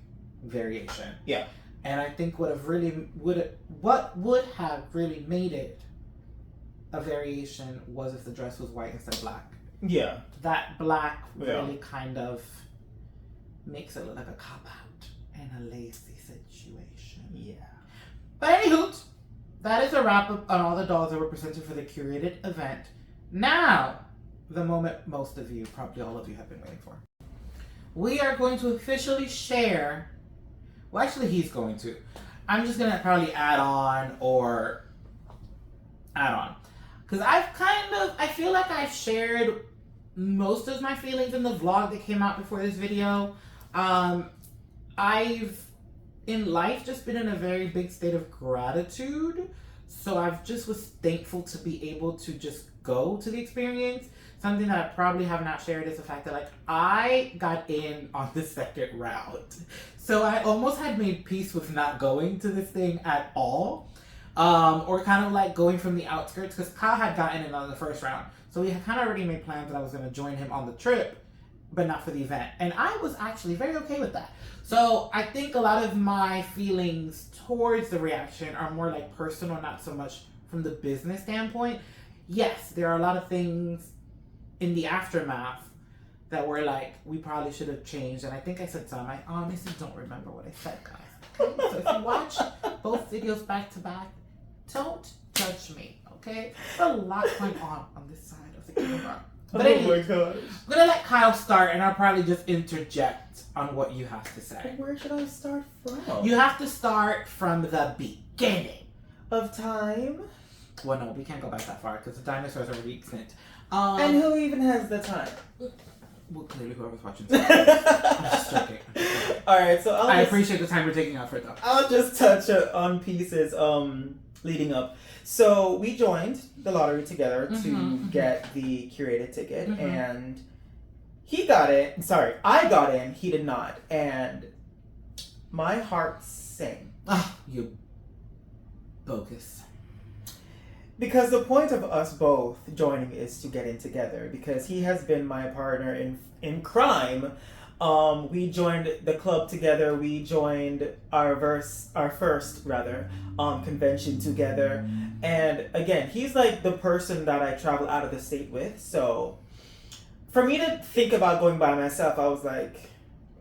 variation. Yeah. And I think what would have really made it a variation was if the dress was white instead of black. Yeah. That black really kind of makes it look like a cop-out and a lacy situation. Yeah. But anywho, that is a wrap-up on all the dolls that were presented for the curated event. Now, the moment most of you, probably all of you, have been waiting for. We are going to officially share. Well, actually, he's going to. I'm just going to probably add on. Because I feel like I've shared most of my feelings in the vlog that came out before this video. I've, in life, just been in a very big state of gratitude. So I've just was thankful to be able to just go to the experience. Something that I probably have not shared is the fact that, like, I got in on the second round. So I almost had made peace with not going to this thing at all. Or kind of like going from the outskirts, because Kyle had gotten in on the first round. So we had kind of already made plans that I was going to join him on the trip, but not for the event. And I was actually very okay with that. So I think a lot of my feelings towards the reaction are more like personal, not so much from the business standpoint. Yes, there are a lot of things in the aftermath that were like, we probably should have changed. And I think I said some. I honestly don't remember what I said, guys. Okay? So if you watch both videos back to back, don't judge me, okay? There's a lot going on this side of the camera. But anyway, my gosh. I'm gonna let Kyle start, and I'll probably just interject on what you have to say. Where should I start from? You have to start from the beginning of time. Well, no, we can't go back that far because the dinosaurs are already extinct. And who even has the time? Well, clearly whoever's watching. I'm just joking. All right, so I appreciate the time we're taking out for it, though. I'll just touch on pieces leading up. So we joined the lottery together to get the curated ticket, and he got it. Sorry, I got in. He did not, and my heart sank. Ah, you bogus. Because the point of us both joining is to get in together. Because he has been my partner in crime. We joined the club together. We joined our first convention together. And again, he's like the person that I travel out of the state with. So for me to think about going by myself, I was like,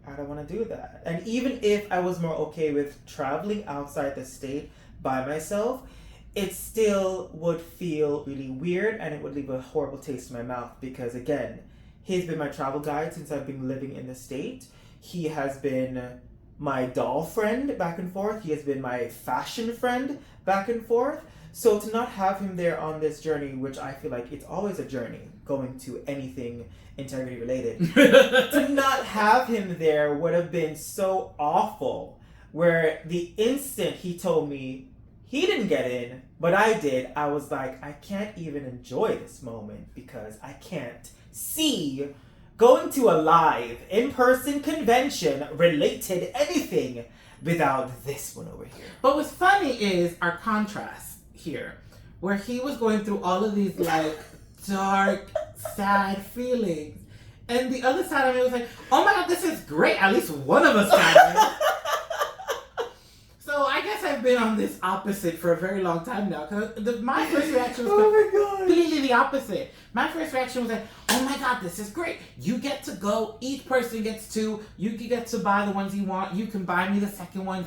I don't want to do that. And even if I was more okay with traveling outside the state, by myself, it still would feel really weird and it would leave a horrible taste in my mouth because, again, he's been my travel guide since I've been living in the state. He has been my doll friend back and forth. He has been my fashion friend back and forth. So to not have him there on this journey, which I feel like it's always a journey going to anything integrity related, to not have him there would have been so awful. Where the instant he told me he didn't get in, but I did, I was like, I can't even enjoy this moment because I can't see going to a live in-person convention related anything without this one over here. But what's funny is our contrast here, where he was going through all of these like dark, sad feelings, and the other side of me was like, oh my god, this is great. At least one of us got it. So I guess I've been on this opposite for a very long time now. Because my first reaction was completely the opposite. My first reaction was like, oh my god, this is great. You get to go. Each person gets two. You can get to buy the ones you want. You can buy me the second ones.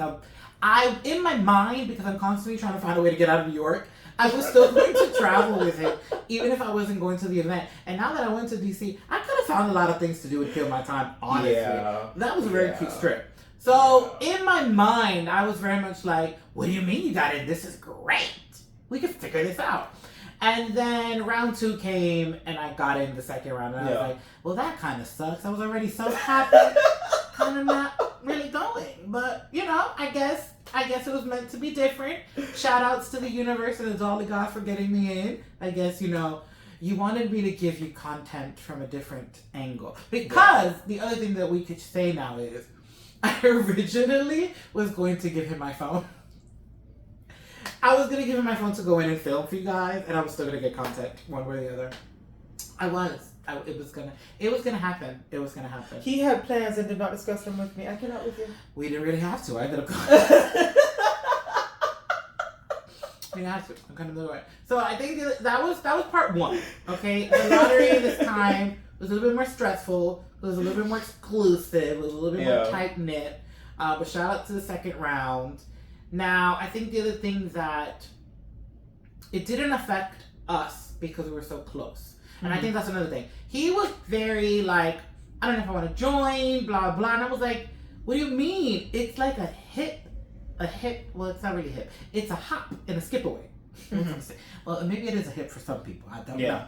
I in my mind, because I'm constantly trying to find a way to get out of New York, I was still going to travel with him, even if I wasn't going to the event. And now that I went to DC, I could have found a lot of things to do and kill my time, honestly. Yeah. That was a very cute trip. So, in my mind, I was very much like, what do you mean you got in? This is great. We can figure this out. And then round 2 came, and I got in the second round. And I was like, well, that kind of sucks. I was already so happy, kind of not really going. But, you know, I guess it was meant to be different. Shout outs to the universe and the Dolly God for getting me in. I guess, you know, you wanted me to give you content from a different angle. Because the other thing that we could say now is, I originally was going to give him my phone. I was going to give him my phone to go in and film for you guys, and I was still going to get content one way or the other. It was gonna happen. It was gonna happen. He had plans and did not discuss them with me. I cannot with you. We didn't really have to. I ended up going. We didn't have to. I'm kind of the way. So I think that was part 1. Okay, the lottery this time was a little bit more stressful. It was a little bit more exclusive. It was a little bit more tight knit. But shout out to the second round. Now I think the other thing that it didn't affect us because we were so close. And I think that's another thing. He was very like, I don't know if I want to join, blah, blah. And I was like, what do you mean? It's like a hip, well, it's not really hip. It's a hop and a skip away. Well, maybe it is a hip for some people. I don't know.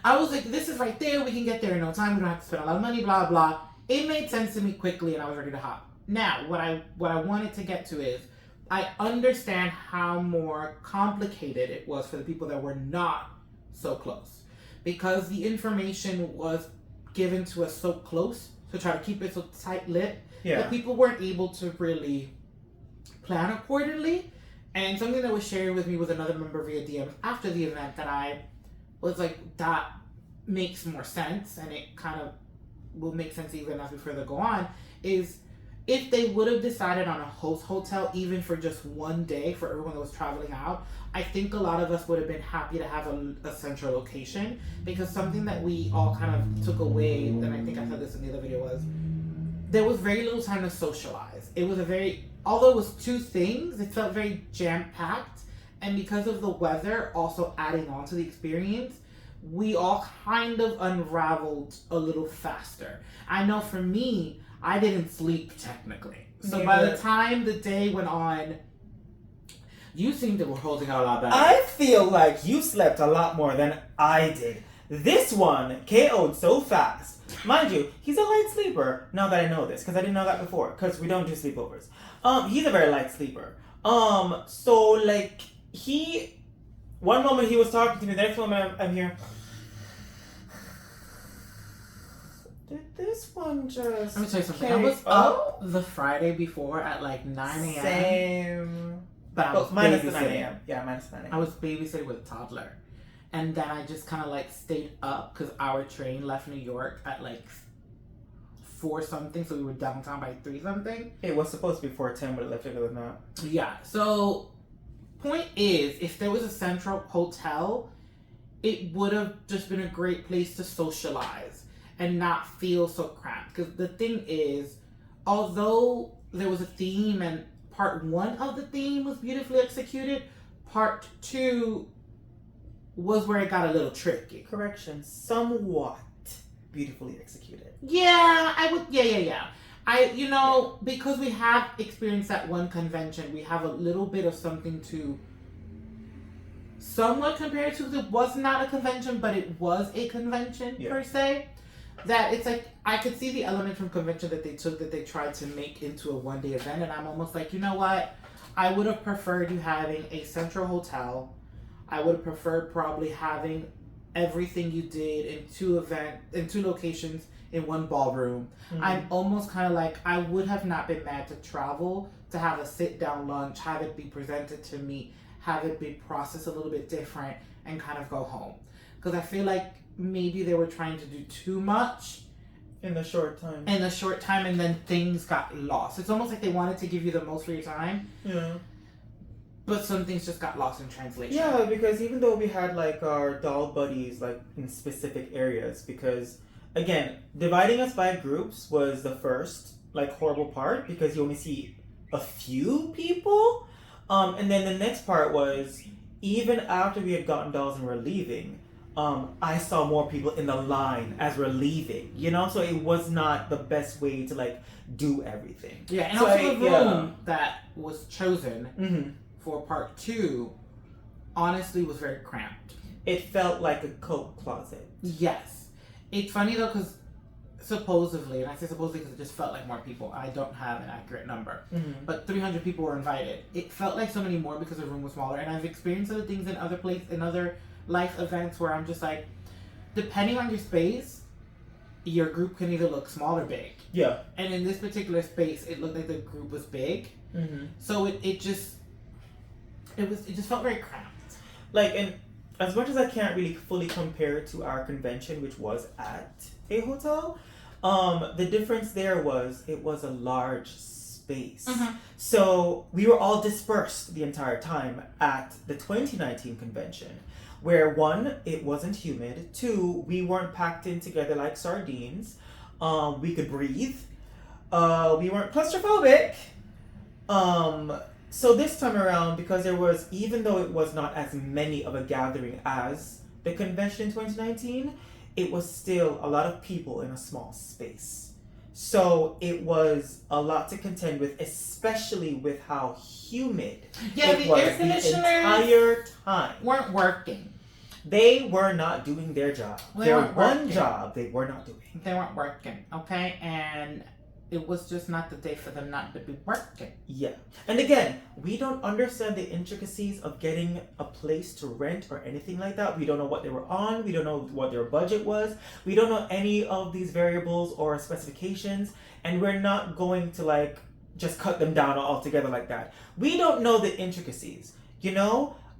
I was like, this is right there. We can get there in no time. We don't have to spend a lot of money, blah, blah. It made sense to me quickly and I was ready to hop. Now, what I wanted to get to is, I understand how more complicated it was for the people that were not so close. Because the information was given to us so close to try to keep it so tight-lipped that people weren't able to really plan accordingly. And something that was shared with me with another member via DM after the event that I was like, that makes more sense, and it kind of will make sense even as we further go on, is if they would have decided on a host hotel, even for just one day for everyone that was traveling out, I think a lot of us would have been happy to have a central location, because something that we all kind of took away, and I think I said this in the other video, was there was very little time to socialize. It was although it was 2 things, it felt very jam-packed, and because of the weather also adding on to the experience, we all kind of unraveled a little faster. I know for me, I didn't sleep technically. So by the time the day went on, you seemed to be holding out a lot better. I feel like you slept a lot more than I did. This one KO'd so fast. Mind you, he's a light sleeper. Now that I know this, because I didn't know that before, because we don't do sleepovers. He's a very light sleeper. So like one moment he was talking to me, the next moment I'm here. Did this one just... Let me tell you something. I was up the Friday before at like 9 a.m. Same. But I was minus the 9 a.m. Yeah, minus 9 a.m. I was babysitting with a toddler. And then I just kind of like stayed up because our train left New York at like 4 something. So we were downtown by 3 something. It was supposed to be 4:10, but it left it was not. Yeah. So point is, if there was a central hotel, it would have just been a great place to socialize and not feel so cramped. Because the thing is, although there was a theme and part 1 of the theme was beautifully executed. Part 2 was where it got a little tricky. Correction, somewhat beautifully executed. Yeah, I would. Yeah. Because we have experienced that one convention, we have a little bit of something to somewhat compare to. It was not a convention, but it was a convention per se. That it's like, I could see the element from convention that they tried to make into a one-day event, and I'm almost like, you know what? I would have preferred you having a central hotel. I would have preferred probably having everything you did in 2 locations in 1 ballroom. Mm-hmm. I'm almost kind of like, I would have not been mad to travel, to have a sit-down lunch, have it be presented to me, have it be processed a little bit different, and kind of go home. Because I feel like maybe they were trying to do too much in the short time. And then things got lost. It's almost like they wanted to give you the most for your time. Yeah. But some things just got lost in translation. Yeah, because even though we had like our doll buddies like in specific areas, because again, dividing us by groups was the first like horrible part, because you only see a few people. And then the next part was, even after we had gotten dolls and we're leaving, I saw more people in the line as we're leaving, so it was not the best way to like do everything. Yeah, and so also the room that was chosen for part 2 honestly was very cramped. It felt like a coat closet. Yes. It's funny though, because supposedly, and I say supposedly because it just felt like more people. I don't have an accurate number, but 300 people were invited. It felt like so many more because the room was smaller, and I've experienced other things in other life events where I'm just like, depending on your space, your group can either look small or big. Yeah. And in this particular space, it looked like the group was big. So it just felt very cramped. Like, and as much as I can't really fully compare it to our convention, which was at a hotel, the difference there was it was a large space. So we were all dispersed the entire time at the 2019 convention, where 1, it wasn't humid, 2, we weren't packed in together like sardines, we could breathe, we weren't claustrophobic. So this time around, because there was, even though it was not as many of a gathering as the convention in 2019, it was still a lot of people in a small space. So it was a lot to contend with, especially with how humid it was air conditioners the entire time. Weren't working. They were not doing their job. Their one job they were not doing. They weren't working, okay? And it was just not the day for them not to be working. Yeah. And again, we don't understand the intricacies of getting a place to rent or anything like that. We don't know what they were on. We don't know what their budget was. We don't know any of these variables or specifications. And we're not going to like just cut them down altogether like that. We don't know the intricacies,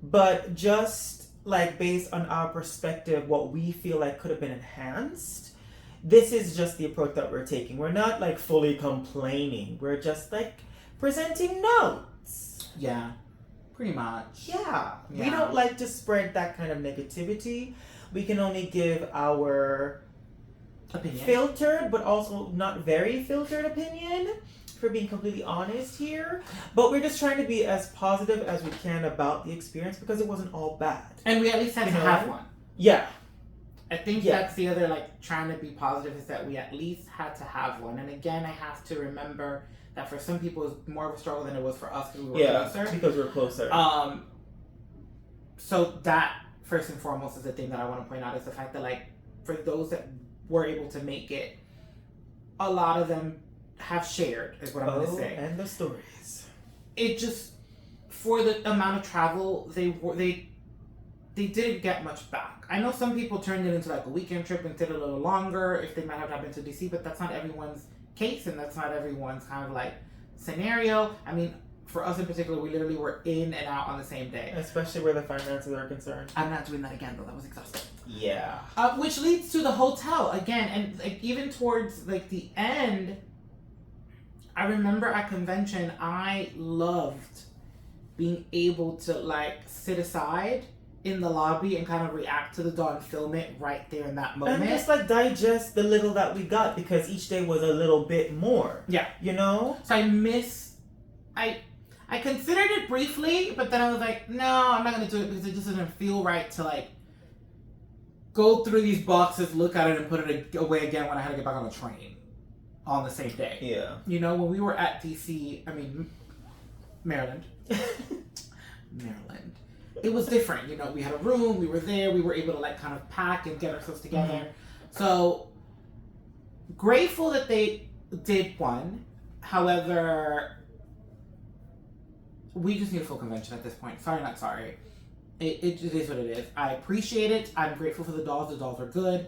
but just like based on our perspective, what we feel like could have been enhanced, this is just the approach that we're taking. We're not like fully complaining. We're just like presenting notes. Yeah, pretty much. Yeah. We don't like to spread that kind of negativity. We can only give our opinion, filtered but also not very filtered opinion, for being completely honest here. But we're just trying to be as positive as we can about the experience, because it wasn't all bad. And we at least had to have one. Yeah. I think that's the other, like, trying to be positive, is that we at least had to have one. And again, I have to remember that for some people it was more of a struggle than it was for us, because we were closer. Because we're closer. So that, first and foremost, is the thing that I want to point out, is the fact that, like, for those that were able to make it, a lot of them have shared, is what I'm going to say. And the stories. It just, for the amount of travel, they didn't get much back. I know some people turned it into like a weekend trip and did a little longer if they might have not been to DC, but that's not everyone's case, and that's not everyone's kind of like scenario. I mean, for us in particular, we literally were in and out on the same day. Especially where the finances are concerned. I'm not doing that again, though. That was exhausting. Yeah. Which leads to the hotel again, and like even towards like the end, I remember at convention, I loved being able to like sit aside in the lobby and kind of react to the doll and film it right there in that moment. And just like digest the little that we got, because each day was a little bit more. Yeah. You know? So I considered it briefly, but then I was like, no, I'm not going to do it because it just doesn't feel right to like go through these boxes, look at it, and put it away again when I had to get back on a train on the same day. Yeah. You know, when we were at Maryland. Maryland. It was different. You know, we had a room, we were there, we were able to like kind of pack and get ourselves together. Mm-hmm. So grateful that they did one. However, we just need a full convention at this point. Sorry, not sorry. It is what it is. I appreciate it. I'm grateful for the dolls. The dolls are good.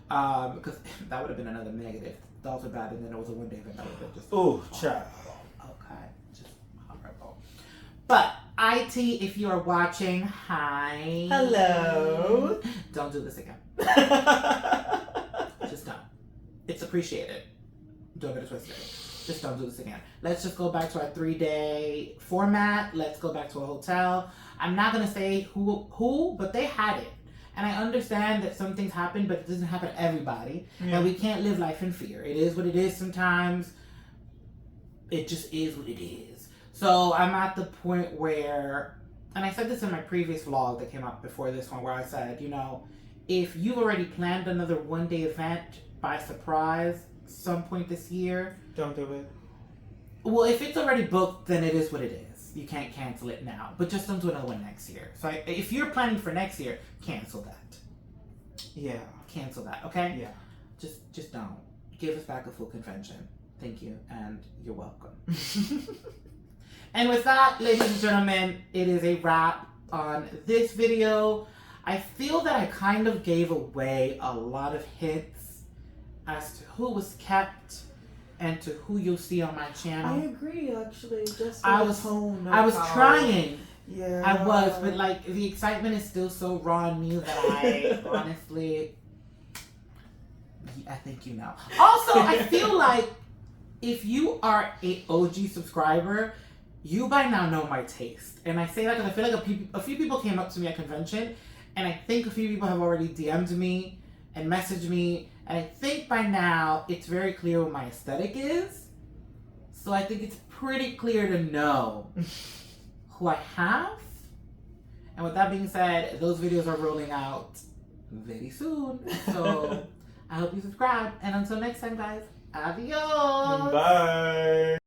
Because that would have been another negative. The dolls are bad, and then it was a one-day event. That would have been just child. Okay, just horrible. But IT, if you are watching, hi. Hello. Don't do this again. Just don't. It's appreciated. Don't get it twisted. Just don't do this again. Let's just go back to our 3-day format. Let's go back to a hotel. I'm not going to say who, but they had it. And I understand that some things happen, but it doesn't happen to everybody. Yeah. And we can't live life in fear. It is what it is sometimes. It just is what it is. So I'm at the point where, and I said this in my previous vlog that came up before this one, where I said, you know, if you've already planned another one-day event by surprise some point this year, don't do it. Well, if it's already booked, then it is what it is. You can't cancel it now, but just don't do another one next year. So if you're planning for next year, cancel that. Yeah. Cancel that, okay? Yeah. Just don't. Give us back a full convention. Thank you, and you're welcome. And with that, ladies and gentlemen, it is a wrap on this video. I feel that I kind of gave away a lot of hints as to who was kept and to who you'll see on my channel. I agree, actually. Just I was trying. Yeah. I was, but like the excitement is still so raw in me that I honestly, I think you know. Also, I feel like if you are a OG subscriber, you by now know my taste. And I say that because I feel like a few people came up to me at convention, and I think a few people have already DM'd me and messaged me, and I think by now it's very clear what my aesthetic is. So I think it's pretty clear to know who I have. And with that being said, those videos are rolling out very soon. So I hope you subscribe. And until next time, guys, adios. Bye.